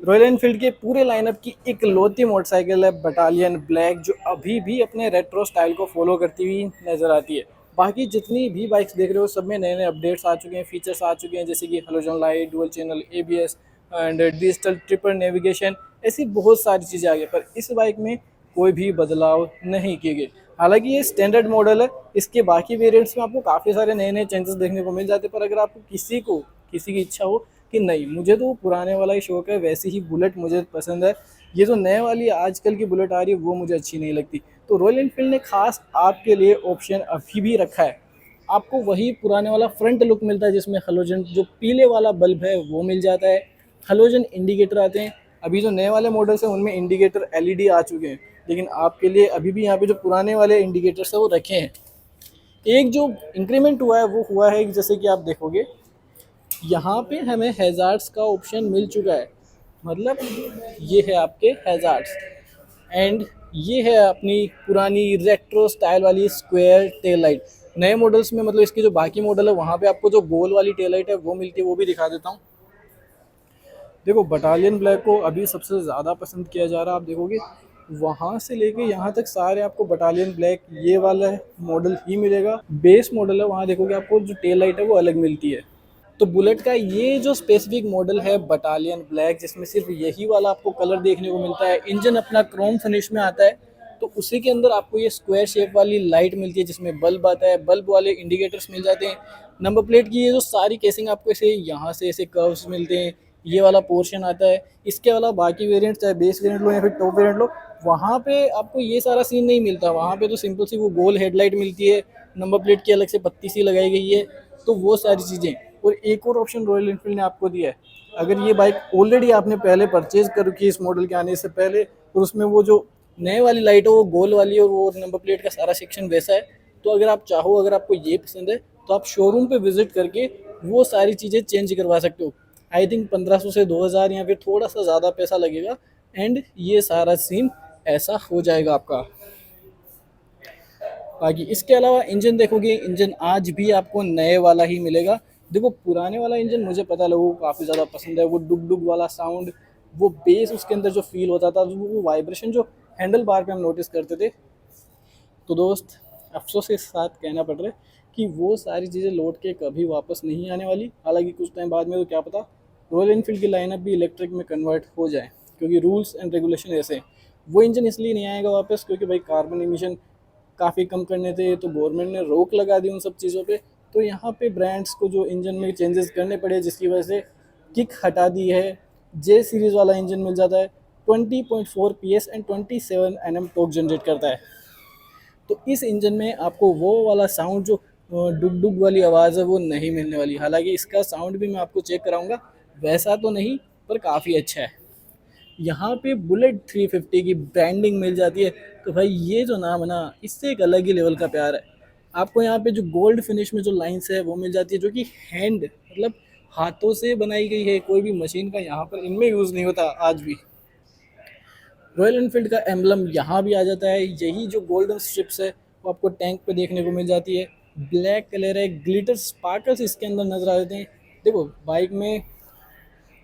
Royal Enfield के पूरे lineup की इकलौती मोटरसाइकिल है बटालियन ब्लैक, जो अभी भी अपने रेट्रो स्टाइल को फॉलो करती हुई नजर आती है। बाकी जितनी भी बाइक्स देख रहे हो सब में नए नए अपडेट्स आ चुके हैं, फीचर्स आ चुके हैं, जैसे कि halogen light, dual channel ABS and digital tripper navigation. ऐसी बहुत सारी चीज़ें आ गई, पर इस बाइक में कोई भी बदलाव नहीं किए गए। हालांकि ये स्टैंडर्ड मॉडल है, इसके बाकी वेरिएंट्स में आपको काफ़ी सारे नए नए चेंजेस देखने को मिल जाते हैं। पर अगर आपको किसी की इच्छा हो कि नहीं मुझे तो पुराने वाला ही शौक है, वैसी ही बुलेट मुझे पसंद है, ये जो नए वाली आजकल की बुलेट आ रही है वो मुझे अच्छी नहीं लगती, तो रॉयल एनफील्ड ने खास आपके लिए ऑप्शन अभी भी रखा है। आपको वही पुराने वाला फ्रंट लुक मिलता है, जिसमें हलोजन जो पीले वाला बल्ब है वो मिल जाता है, हलोजन इंडिकेटर आते हैं। अभी जो नए वाले मॉडल्स हैं उनमें इंडिकेटर एलईडी आ चुके हैं, लेकिन आपके लिए अभी भी यहाँ पे जो पुराने वाले इंडिकेटर्स है वो रखे हैं। एक जो इंक्रीमेंट हुआ है वो हुआ है कि जैसे कि आप देखोगे यहाँ पे हमें हैज़ार्ड्स का ऑप्शन मिल चुका है। मतलब ये है आपके हैज़ार्ड्स, एंड ये है अपनी पुरानी रेट्रो स्टाइल वाली स्क्वायर टेल लाइट। नए मॉडल्स में मतलब इसके जो बाकी मॉडल है वहाँ पे आपको जो गोल वाली टेल लाइट है वो मिलती है, वो भी दिखा देता हूँ। देखो बटालियन ब्लैक को अभी सबसे ज़्यादा पसंद किया जा रहा है, आप देखोगे वहाँ से लेके यहाँ तक सारे आपको बटालियन ब्लैक ये वाला मॉडल ही मिलेगा। बेस मॉडल है वहाँ देखोगे आपको जो टेल लाइट है वो अलग मिलती है। तो बुलेट का ये जो स्पेसिफिक मॉडल है बटालियन ब्लैक, जिसमें सिर्फ यही वाला आपको कलर देखने को मिलता है, इंजन अपना क्रोम फिनिश में आता है, तो उसी के अंदर आपको ये स्क्वायर शेप वाली लाइट मिलती है जिसमें बल्ब आता है, बल्ब वाले इंडिकेटर्स मिल जाते हैं। नंबर प्लेट की ये जो सारी केसिंग आपको ऐसे यहाँ से ऐसे कर्व्स मिलते हैं, ये वाला पोर्शन आता है। इसके अलावा बाकी वेरिएंट चाहे बेस वेरिएंट लो या फिर टॉप वेरिएंट लो, वहाँ पे आपको ये सारा सीन नहीं मिलता। वहाँ पे तो सिंपल सी वो गोल हेडलाइट मिलती है, नंबर प्लेट की अलग से पत्ती सी लगाई गई है, तो वो सारी चीज़ें। और एक और ऑप्शन रॉयल एनफील्ड ने आपको दिया है, अगर ये बाइक ऑलरेडी आपने पहले परचेज कर रखी है इस मॉडल के आने से पहले, और उसमें वो जो नए वाली लाइट है वो गोल वाली है और वो नंबर प्लेट का सारा सेक्शन वैसा है, तो अगर आप चाहो, अगर आपको ये पसंद है, तो आप शोरूम पे विजिट करके वो सारी चीज़ें चेंज करवा सकते हो। आई थिंक 1500 से 2000 या फिर थोड़ा सा ज़्यादा पैसा लगेगा, एंड ये सारा सीन ऐसा हो जाएगा आपका। बाकी इसके अलावा इंजन देखोगे, इंजन आज भी आपको नए वाला ही मिलेगा। देखो पुराने वाला इंजन मुझे पता लोगों को काफ़ी ज़्यादा पसंद है, वो डुग डुग वाला साउंड, वो बेस उसके अंदर जो फील होता था, वो वाइब्रेशन जो हैंडल बार पे हम नोटिस करते थे। तो दोस्त अफसोस के साथ कहना पड़ रहा है कि वो सारी चीज़ें लौट के कभी वापस नहीं आने वाली। हालांकि कुछ टाइम बाद में तो क्या पता रॉयल एनफील्ड की लाइनअप भी इलेक्ट्रिक में कन्वर्ट हो जाए, क्योंकि रूल्स एंड रेगुलेशन ऐसे हैं। वो इंजन इसलिए नहीं आएगा वापस क्योंकि भाई कार्बन इमिशन काफ़ी कम करने थे, तो गवर्नमेंट ने रोक लगा दी उन सब चीज़ों पे। तो यहाँ पे ब्रांड्स को जो इंजन में चेंजेस करने पड़े, जिसकी वजह से किक हटा दी है, जे सीरीज़ वाला इंजन मिल जाता है, 20.4 PS and 27 Nm torque generate करता है। तो इस इंजन में आपको वो वाला साउंड जो डुग डुग वाली आवाज़ है वो नहीं मिलने वाली। हालांकि इसका साउंड भी मैं आपको चेक कराऊंगा, वैसा तो नहीं पर काफ़ी अच्छा है। यहाँ पे बुलेट 350 की ब्रांडिंग मिल जाती है, तो भाई ये जो नाम है ना, इससे एक अलग ही लेवल का प्यार है। आपको यहाँ पे जो गोल्ड फिनिश में जो लाइंस है वो मिल जाती है, जो कि हैंड मतलब हाथों से बनाई गई है, कोई भी मशीन का यहाँ पर इनमें यूज़ नहीं होता आज भी। रॉयल एनफील्ड का एम्बलम यहाँ भी आ जाता है, यही जो गोल्डन स्ट्रिप्स है वो आपको टैंक पे देखने को मिल जाती है। ब्लैक कलर है, ग्लिटर स्पार्कल्स इसके अंदर नजर आ जाते हैं। देखो बाइक में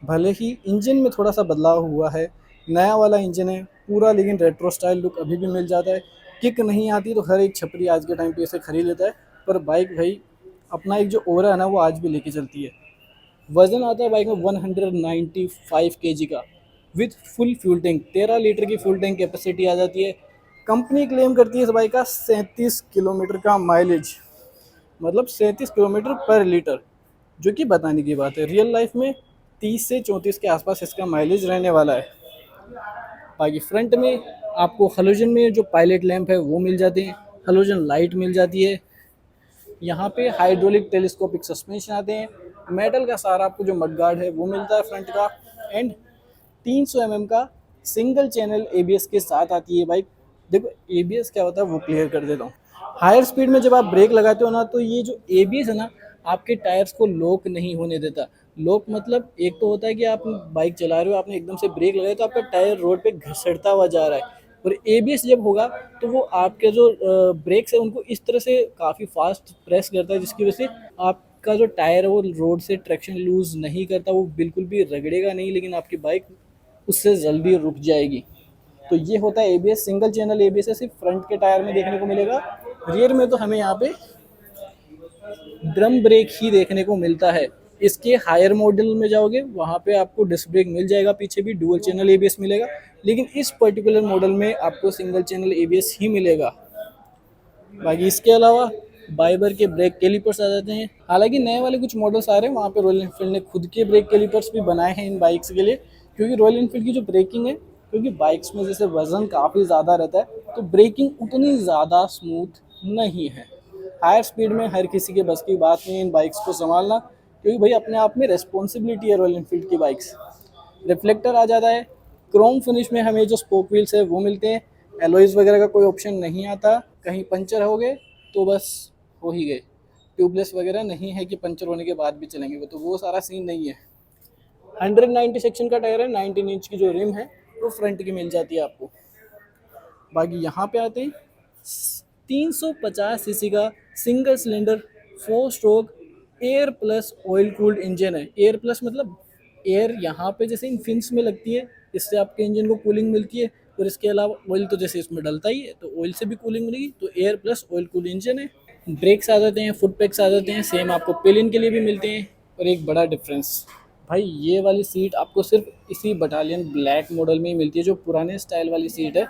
भले ही इंजन में थोड़ा सा बदलाव हुआ है, नया वाला इंजन है पूरा, लेकिन रेट्रो स्टाइल लुक अभी भी मिल जाता है। किक नहीं आती तो हर एक छपरी आज के टाइम पे इसे खरीद लेता है, पर बाइक भाई अपना एक जो ओरा है ना वो आज भी लेके चलती है। वजन आता है बाइक में 195 kg का, with full fuel tank, 13 litre की फुल टैंक कैपेसिटी आ जाती है। कंपनी क्लेम करती है इस बाइक का 37 किलोमीटर का माइलेज, मतलब 37 किलोमीटर पर लीटर, जो कि बताने की बात है। रियल लाइफ में 30 से 34 के आसपास इसका माइलेज रहने वाला है। बाकी फ्रंट में आपको हलोजन में जो पायलट लैंप है वो मिल जाते हैं, हलोजन लाइट मिल जाती है। यहाँ पे हाइड्रोलिक टेलीस्कोपिक सस्पेंशन आते हैं, मेटल का सारा आपको जो मडगार्ड है वो मिलता है फ्रंट का, एंड 300 mm का सिंगल चैनल एबीएस के साथ आती है बाइक। देखो एबीएस क्या होता है वो क्लियर कर देता हूँ। हायर स्पीड में जब आप ब्रेक लगाते हो ना, तो ये जो एबीएस है ना, आपके टायर्स को लॉक नहीं होने देता। लॉक मतलब एक तो होता है कि आप बाइक चला रहे हो, आपने एकदम से ब्रेक लगाया तो आपका टायर रोड पे घसड़ता हुआ जा रहा है, और एबीएस जब होगा तो वो आपके जो ब्रेक्स है उनको इस तरह से काफ़ी फास्ट प्रेस करता है, जिसकी वजह से आपका जो टायर है वो रोड से ट्रैक्शन लूज नहीं करता, वो बिल्कुल भी रगड़ेगा नहीं, लेकिन आपकी बाइक उससे जल्दी रुक जाएगी। तो ये होता है एबीएस। सिंगल चैनल एबीएस है, सिर्फ फ्रंट के टायर में देखने को मिलेगा। रियर में तो हमें यहाँ पे ड्रम ब्रेक ही देखने को मिलता है। इसके हायर मॉडल में जाओगे वहाँ पे आपको डिस्क ब्रेक मिल जाएगा, पीछे भी डुअल चैनल एबीएस मिलेगा, लेकिन इस पर्टिकुलर मॉडल में आपको सिंगल चैनल एबीएस ही मिलेगा। बाकी इसके अलावा बाइबर के ब्रेक कैलिपर्स आ जाते हैं। हालांकि नए वाले कुछ मॉडल्स आ रहे हैं, वहाँ पे रॉयल एनफील्ड ने खुद के ब्रेक कैलिपर्स भी बनाए हैं इन बाइक्स के लिए, क्योंकि रॉयल एनफील्ड की जो ब्रेकिंग है, क्योंकि बाइक्स में जैसे वजन काफ़ी ज़्यादा रहता है तो ब्रेकिंग उतनी ज़्यादा स्मूथ नहीं है। हायर स्पीड में हर किसी के बस की बात नहीं है इन बाइक्स को संभालना, क्योंकि भाई अपने आप में रेस्पॉन्सिबिलिटी है रॉयल एनफील्ड की बाइक्स। रिफ्लेक्टर आ जाता है। क्रोम फिनिश में हमें जो स्पोक व्हील्स है वो मिलते हैं। एलॉयज़ वगैरह का कोई ऑप्शन नहीं आता। कहीं पंचर हो गए तो बस हो ही गए। ट्यूबलेस वगैरह नहीं है कि पंचर होने के बाद भी चलेंगे, तो वो सारा सीन नहीं है। 190 सेक्शन का टायर है, 19 इंच की जो रिम है वो फ्रंट की मिल जाती है आपको। बाकी यहाँ पे आते हैं 350 सीसी का single cylinder 4 stroke air plus oil cooled engine है। एयर प्लस मतलब एयर यहाँ पे जैसे इन फिन्स में लगती है, इससे आपके इंजन को कूलिंग मिलती है, और इसके अलावा ऑयल तो जैसे इसमें डलता ही है तो ऑयल से भी कूलिंग मिलेगी, तो air plus oil cooled engine है। ब्रेक्स आ जाते हैं, फुट पैक्स आ जाते हैं, सेम आपको पिलियन के लिए भी मिलते हैं। और एक बड़ा डिफरेंस भाई, ये वाली सीट आपको सिर्फ इसी बटालियन ब्लैक मॉडल में ही मिलती है, जो पुराने स्टाइल वाली सीट है।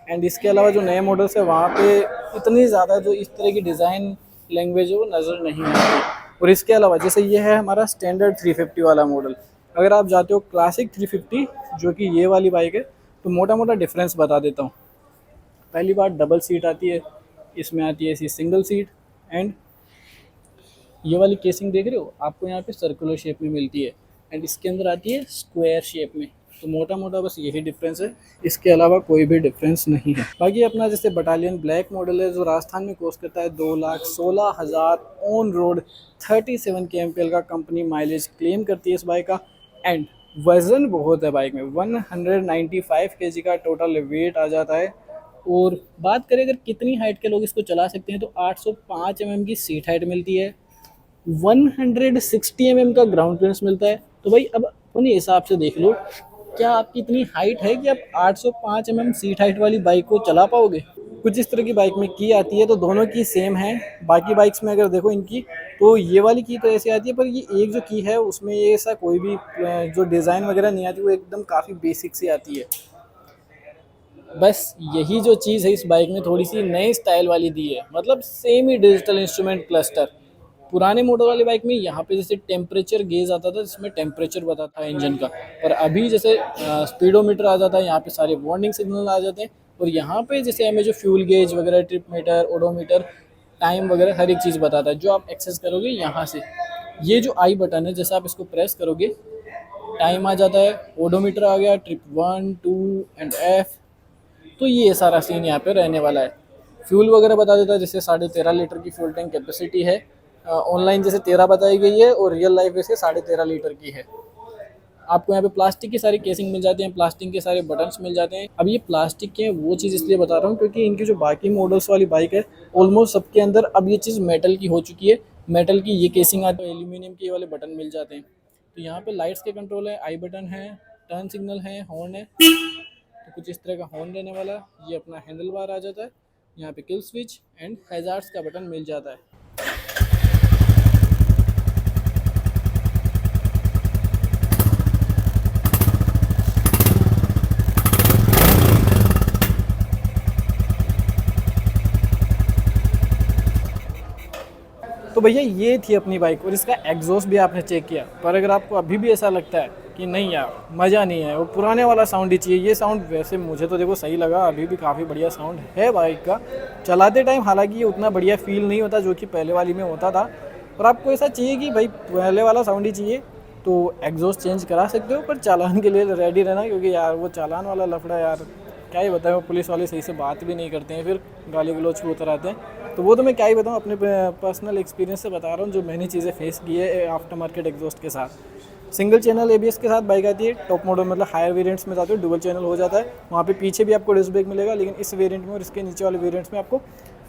एंड इसके अलावा जो नए मॉडल्स है वहाँ पे इतनी ज़्यादा जो इस तरह की डिज़ाइन लैंग्वेज है वो नज़र नहीं आती। और इसके अलावा जैसे ये है हमारा स्टैंडर्ड 350 वाला मॉडल, अगर आप जाते हो क्लासिक 350 जो कि ये वाली बाइक है, तो मोटा मोटा डिफरेंस बता देता हूँ। पहली बार डबल सीट आती है, इसमें आती है ऐसी सिंगल सीट। एंड ये वाली केसिंग देख रहे हो आपको यहाँ पे सर्कुलर शेप में मिलती है, एंड इसके अंदर आती है स्क्वायर शेप में। तो मोटा मोटा बस यही डिफरेंस है, इसके अलावा कोई भी डिफरेंस नहीं है। बाकी अपना जैसे बटालियन ब्लैक मॉडल है जो राजस्थान में कॉस्ट करता है 2,16,000 ऑन रोड, 37 kmpl का कंपनी माइलेज क्लेम करती है इस बाइक का। एंड वज़न बहुत है बाइक में, 195 kg का टोटल वेट आ जाता है। और बात करें अगर कितनी हाइट के लोग इसको चला सकते हैं, तो 805 mm की सीट हाइट मिलती है, 160 mm का ग्राउंड क्लियरेंस मिलता है। तो भाई अब अपने हिसाब से देख लो, क्या आपकी इतनी हाइट है कि आप 805 mm सीट हाइट वाली बाइक को चला पाओगे? कुछ इस तरह की बाइक में की आती है, तो दोनों की सेम है। बाकी बाइक्स में अगर देखो इनकी, तो ये वाली की तो ऐसे आती है, पर ये एक जो की है उसमें ये ऐसा कोई भी जो डिज़ाइन वगैरह नहीं आती, वो एकदम काफ़ी बेसिक सी आती है। बस यही जो चीज़ है इस बाइक में थोड़ी सी नई स्टाइल वाली दी है, मतलब सेमी डिजिटल इंस्ट्रूमेंट क्लस्टर। पुराने मॉडल वाली बाइक में यहाँ पे जैसे टेम्परेचर गेज आता था जिसमें टेम्परेचर बताता है इंजन का, और अभी जैसे स्पीडोमीटर आ जाता है, यहाँ पे सारे वार्निंग सिग्नल आ जाते हैं। और यहाँ पे जैसे हमें जो फ्यूल गेज वगैरह, ट्रिप मीटर, ओडोमीटर, टाइम वगैरह हर एक चीज़ बताता है, जो आप एक्सेस करोगे यहाँ से। ये जो आई बटन है, जैसे आप इसको प्रेस करोगे टाइम आ जाता है, ओडोमीटर आ गया, ट्रिप 1, 2 एंड F। तो ये सारा सीन यहाँ पे रहने वाला है। फ्यूल वगैरह बता देता है, जैसे 13.5 लीटर की फ्यूल टैंक कैपेसिटी है। ऑनलाइन जैसे 13 बताई गई है, और रियल लाइफ वैसे 13.5 लीटर की है। आपको यहाँ पे प्लास्टिक की सारी केसिंग मिल जाती हैं, प्लास्टिक के सारे बटन्स मिल जाते हैं। अब ये प्लास्टिक के हैं वो चीज़ इसलिए बता रहा हूँ क्योंकि इनकी जो बाकी मॉडल्स वाली बाइक है ऑलमोस्ट सबके अंदर अब ये चीज़ मेटल की हो चुकी है। मेटल की ये केसिंग आती है, एल्यूमिनियम के वाले बटन मिल जाते हैं। तो यहाँ पे लाइट्स के कंट्रोल है, आई बटन है, टर्न सिग्नल है, हॉर्न है। तो कुछ इस तरह का हॉर्न रहने वाला है। ये अपना हैंडल बार आ जाता है, यहाँ पे किल स्विच एंड हैजार्ड्स का बटन मिल जाता है। तो भैया ये थी अपनी बाइक, और इसका एग्जॉस्ट भी आपने चेक किया। पर अगर आपको अभी भी ऐसा लगता है कि नहीं यार मज़ा नहीं है, वो पुराने वाला साउंड ही चाहिए, ये साउंड वैसे मुझे तो देखो सही लगा, अभी भी काफ़ी बढ़िया साउंड है बाइक का चलाते टाइम। हालांकि ये उतना बढ़िया फील नहीं होता जो कि पहले वाली में होता था। और आपको ऐसा चाहिए कि भाई पहले वाला साउंड ही चाहिए, तो एग्जॉस्ट चेंज करा सकते हो, पर चालान के लिए रेडी रहना, क्योंकि यार वो चालान वाला लफड़ा यार क्या ही बताएं, वो पुलिस वाले सही से बात भी नहीं करते हैं, फिर गाली गलौज पे उतर आते हैं। तो वो तो मैं क्या ही बताऊँ, अपने पर्सनल एक्सपीरियंस से बता रहा हूँ जो मैंने चीज़ें फेस की है आफ्टर मार्केट एग्जॉस्ट के साथ। सिंगल चैनल एबीएस के साथ बाइक आती है, टॉप मॉडल मतलब हायर वेरिएंट्स में जाते हो डुअल चैनल हो जाता है, वहाँ पे पीछे भी आपको डिस्क ब्रेक मिलेगा, लेकिन इस वेरिएंट में और इसके नीचे वाले वेरिएंट्स में आपको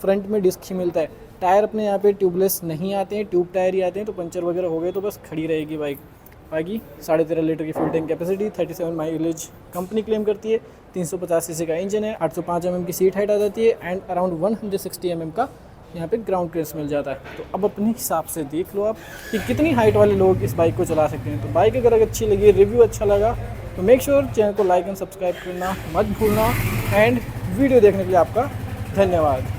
फ्रंट में डिस्क ही मिलता है। टायर अपने यहाँ पे ट्यूबलेस नहीं आते हैं, ट्यूब टायर ही आते हैं, तो पंचर वगैरह हो गए तो बस खड़ी रहेगी बाइक। बाकी 13.5 लीटर की fuel tank capacity, 37 mileage company claim करती है, 350 सीसी का इंजन है, 805 mm की सीट हाइट आ जाती है एंड अराउंड 160 mm का यहाँ पे ग्राउंड क्लियरेंस मिल जाता है। तो अब अपने हिसाब से देख लो आप कि कितनी हाइट वाले लोग इस बाइक को चला सकते हैं। तो बाइक अगर अच्छी लगी, रिव्यू अच्छा लगा तो मेक श्योर चैनल को लाइक एंड सब्सक्राइब करना मत भूलना एंड वीडियो देखने के लिए आपका धन्यवाद।